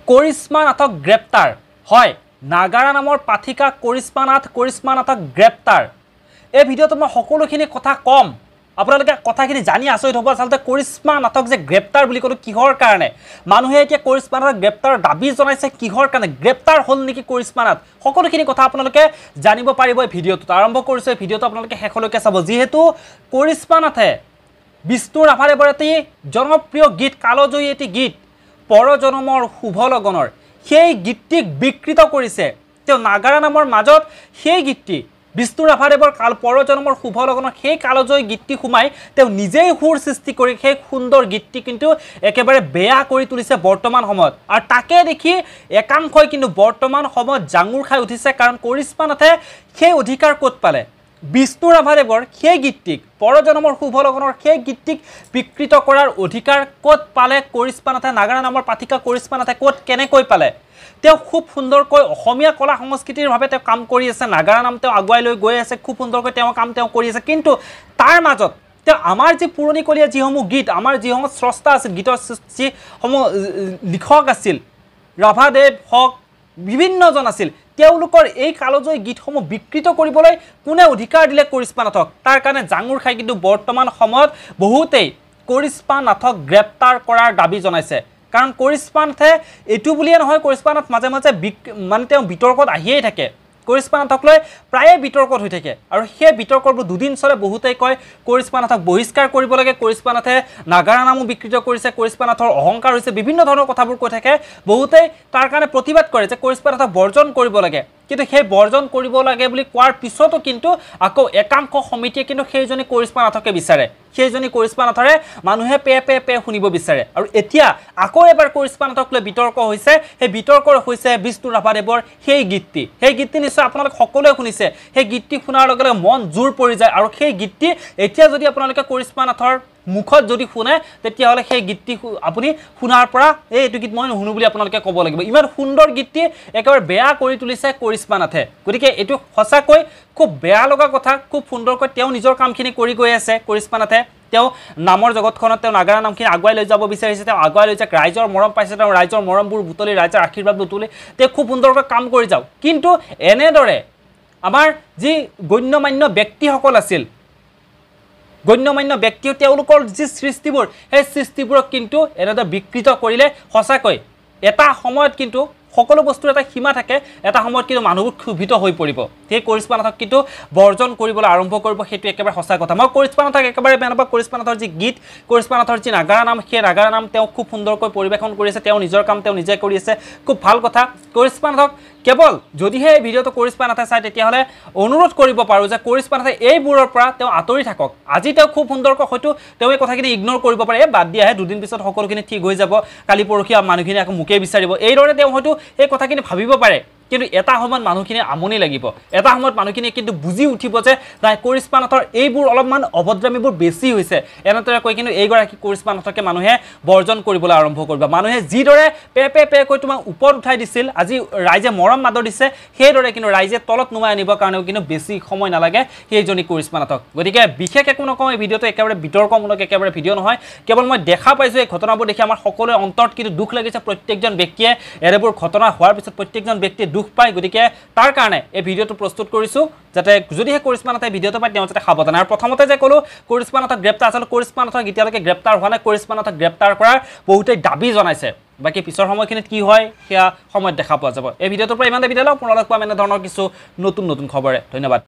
কৰিশ্মা নাথক গ্ৰেপ্তাৰ হয় নাগাৰা নামৰ পাঠিকা কৰিশ্মা নাথক গ্ৰেপ্তাৰ এই ভিডিঅ'টো মই সকলোখিনি কথা কম আপোনালোকে কথাখিনি জানি আচৰিত হ'ব আচলতে কৰিশ্মা নাথক যে গ্ৰেপ্তাৰ বুলি ক'লো কিহৰ কাৰণে মানুহে এতিয়া কৰিশ্মা নাথক গ্ৰেপ্তাৰ দাবী জনাইছে কিহৰ কাৰণে গ্ৰেপ্তাৰ হ'ল নেকি কৰিশ্মা নাথ সকলোখিনি কথা আপোনালোকে জানিব পাৰিব এই ভিডিঅ'টোত আৰম্ভ কৰিছো এই ভিডিঅ'টো আপোনালোকে শেষলৈকে চাব যিহেতু কৰিশ্মা নাথে বিষ্ণু ৰাভাদেৱৰ এটি জনপ্ৰিয় গীত কালজয়ী এটি গীত পৰজনমৰ শুভ লগনৰ সেই গীতটিক বিকৃত কৰিছে তেওঁ নাগাৰা নামৰ মাজত সেই গীতটি বিষ্ণু ৰাভাদেৱৰ পৰজনমৰ শুভ লগনৰ সেই কালজয়ী গীতটি সোমাই তেওঁ নিজেই সুৰ সৃষ্টি কৰি সেই সুন্দৰ গীতটি কিন্তু একেবাৰে বেয়া কৰি তুলিছে বৰ্তমান সময়ত আৰু তাকে দেখি একাংশই কিন্তু বৰ্তমান সময়ত জাঙুৰ খাই উঠিছে কাৰণ কৰিশ্মা নাথে সেই অধিকাৰ ক'ত পালে বিষ্ণু ৰাভাদেৱৰ সেই গীতটিক পৰজনমৰ শুভ লগনৰ সেই গীতটিক বিকৃত কৰাৰ অধিকাৰ ক'ত পালে কৰিশ্মা নাথে নাগাৰা নামৰ পাঠিকা কৰিশ্মা নাথে ক'ত কেনেকৈ পালে তেওঁ খুব সুন্দৰকৈ অসমীয়া কলা সংস্কৃতিৰ ভাৱে তেওঁ কাম কৰি আছে নাগাৰা নাম তেওঁ আগুৱাই লৈ গৈ আছে খুব সুন্দৰকৈ তেওঁ কাম তেওঁ কৰি আছে কিন্তু তাৰ মাজত তেওঁ আমাৰ যি পুৰণিকলীয়া যিসমূহ গীত আমাৰ যিসমূহ স্ৰষ্টা আছিল গীতৰ যিসমূহ লিখক আছিল ৰাভাদেৱ হওক বিভিন্নজন আছিল তেওঁলোকৰ এই কালজয়ী গীতসমূহ বিকৃত কৰিবলৈ কোনে অধিকাৰ দিলে কৰিশ্মা নাথক তাৰ কাৰণে জাঙুৰ খাই কিন্তু বৰ্তমান সময়ত বহুতেই কৰিশ্মা নাথক গ্ৰেপ্তাৰ কৰাৰ দাবী জনাইছে কাৰণ কৰিশ্মা নাথে এটু বুলিয়ে নহয় কৰিশ্মা নাথ মাজে মাজে মানে তেওঁ বিতৰ্কত আহিয়ে থাকে কৰিশ্মা নাথক লৈ প্ৰায়ে বিতৰ্কত হৈ থাকে আৰু সেই বিতৰ্কবোৰ দুদিন চলে বহুতেই কয় কৰিশ্মা নাথক বহিষ্কাৰ কৰিব লাগে কৰিশ্মা নাথে নাগাৰা নামো বিকৃত কৰিছে কৰিশ্মা নাথৰ অহংকাৰ হৈছে বিভিন্ন ধৰণৰ কথাবোৰ কৈ থাকে বহুতেই তাৰ কাৰণে প্ৰতিবাদ কৰে যে কৰিশ্মা নাথক বৰ্জন কৰিব লাগে কিন্তু সেই বৰ্জন কৰিব লাগে বুলি কোৱাৰ পিছতো কিন্তু আকৌ একাংশ সমিতিয়ে কিন্তু সেইজনী কৰিশ্মা নাথকে বিচাৰে সেইজনী কৰিশ্মা নাথৰে মানুহে পে শুনিব বিচাৰে আৰু এতিয়া আকৌ এবাৰ কৰিশ্মা নাথক লৈ বিতৰ্ক হৈছে সেই বিতৰ্ক হৈছে বিষ্ণু ৰাভাদেৱৰ সেই গীতটি নিশ্চয় আপোনালোকে সকলোৱে শুনিছে সেই গীতটি শুনাৰ লগে লগে মন জোৰ পৰি যায় আৰু সেই গীতটি এতিয়া যদি আপোনালোকে কৰিশ্মা নাথৰ মুখত যদি শুনে তেতিয়াহ'লে সেই গীতটি আপুনি শুনাৰ পৰা এইটো গীত মই নুশুনো বুলি আপোনালোকে ক'ব লাগিব ইমান সুন্দৰ গীতটি একেবাৰে বেয়া কৰি তুলিছে কৰিশ্মা নাথে গতিকে এইটো সঁচাকৈ খুব বেয়া লগা কথা খুব সুন্দৰকৈ তেওঁ নিজৰ কামখিনি কৰি গৈ আছে কৰিশ্মা নাথে তেওঁ নামৰ জগতখনত তেওঁ নাগাৰা নামখিনি আগুৱাই লৈ যাব বিচাৰিছে তেওঁ আগুৱাই লৈ যাওক ৰাইজৰ মৰম পাইছে তেওঁ ৰাইজৰ মৰমবোৰ বুটলি ৰাইজৰ আশীৰ্বাদ বুটলি তেওঁ খুব সুন্দৰকৈ কাম কৰি যাওক কিন্তু এনেদৰে আমাৰ যি গণ্যমান্য ব্যক্তিসকল আছিল গণ্যমান্য ব্যক্তি তেওঁলোকৰ যি সৃষ্টিবোৰ সেই সৃষ্টিবোৰক কিন্তু এনেদৰে বিকৃত কৰিলে সঁচাকৈ এটা সময়ত কিন্তু সকলো বস্তুৰ এটা সীমা থাকে এটা সময়ত কিন্তু মানুহবোৰ ক্ষুভিত হৈ পৰিব সেই কৰিশ্মা নাথক কিন্তু বৰ্জন কৰিবলৈ আৰম্ভ কৰিব সেইটো একেবাৰে সঁচা কথা মই কৰিশ্মা নাথক একেবাৰে বেয়া নাপাওঁ কৰিশ্মা নাথৰ যি গীত কৰিশ্মা নাথৰ যি নাগাৰা নাম সেই নাগাৰা নাম তেওঁ খুব সুন্দৰকৈ পৰিৱেশন কৰি আছে তেওঁ নিজৰ কাম তেওঁ নিজে কৰি আছে খুব ভাল কথা কৰিশ্মা নাথক কেৱল যদিহে এই ভিডিঅ'টো কৰিশ্মা নাথে চাই তেতিয়াহ'লে অনুৰোধ কৰিব পাৰোঁ যে কৰিশ্মা নাথে এইবোৰৰ পৰা তেওঁ আঁতৰি থাকক আজি তেওঁ খুব সুন্দৰকৈ হয়তো তেওঁ এই কথাখিনি ইগন'ৰ কৰিব পাৰে বাদ দিয়াহে দুদিন পিছত সকলোখিনি ঠিক হৈ যাব কালি পৰহি মানুহখিনি আকৌ মোকে বিচাৰিব এইদৰে তেওঁ হয়তো এই কথাখিনি ভাবিব পাৰে কিন্তু এটা সময়ত মানুহখিনি আমনি লাগিব এটা সময়ত মানুহখিনি কিন্তু বুজি উঠিব যে নাই কৰিশ্মা নাথৰ এইবোৰ অলপমান অভদ্ৰামীবোৰ বেছি হৈছে এনেদৰে কৈ কিন্তু এইগৰাকী কৰিশ্মা নাথকে মানুহে বৰ্জন কৰিবলৈ আৰম্ভ কৰিব মানুহে যিদৰে পে কৈ তোমাক ওপৰত উঠাই দিছিল আজি ৰাইজে মৰম মাদৰ দিছে সেইদৰে কিন্তু ৰাইজে তলত নুমাই আনিবৰ কাৰণেও কিন্তু বেছি সময় নালাগে সেইজনী কৰিশ্মা নাথক গতিকে বিশেষ একো নকওঁ এই ভিডিঅ'টো একেবাৰে বিতৰ্কমূলক একেবাৰে ভিডিঅ' নহয় কেৱল মই দেখা পাইছোঁ এই ঘটনাবোৰ দেখি আমাৰ সকলোৰে অন্তৰত কিন্তু দুখ লাগিছে প্ৰত্যেকজন ব্যক্তিয়ে এনেবোৰ ঘটনা হোৱাৰ পিছত প্ৰত্যেকজন ব্যক্তিয়ে দুখ পায় গতিকে তাৰ কাৰণে এই ভিডিঅ'টো প্ৰস্তুত কৰিছোঁ যাতে যদিহে কৰিশ্মা নাথে ভিডিঅ'টো পায় তেওঁ যাতে সাৱধান আৰু প্ৰথমতে যে ক'লো কৰিশ্মা নাথক গ্ৰেপ্তাৰ আচলতে কৰিশ্মা নাথক এতিয়ালৈকে গ্ৰেপ্তাৰ হোৱা নাই কৰিশ্মা নাথক গ্ৰেপ্তাৰ কৰাৰ বহুতেই দাবী জনাইছে বাকী পিছৰ সময়খিনিত কি হয় সেয়া সময়ত দেখা পোৱা যাব এই ভিডিঅ'টোৰ পৰা ইমানতে বিদায় লওঁ পুনৰ লগ পাম এনেধৰণৰ কিছু নতুন খবৰে ধন্যবাদ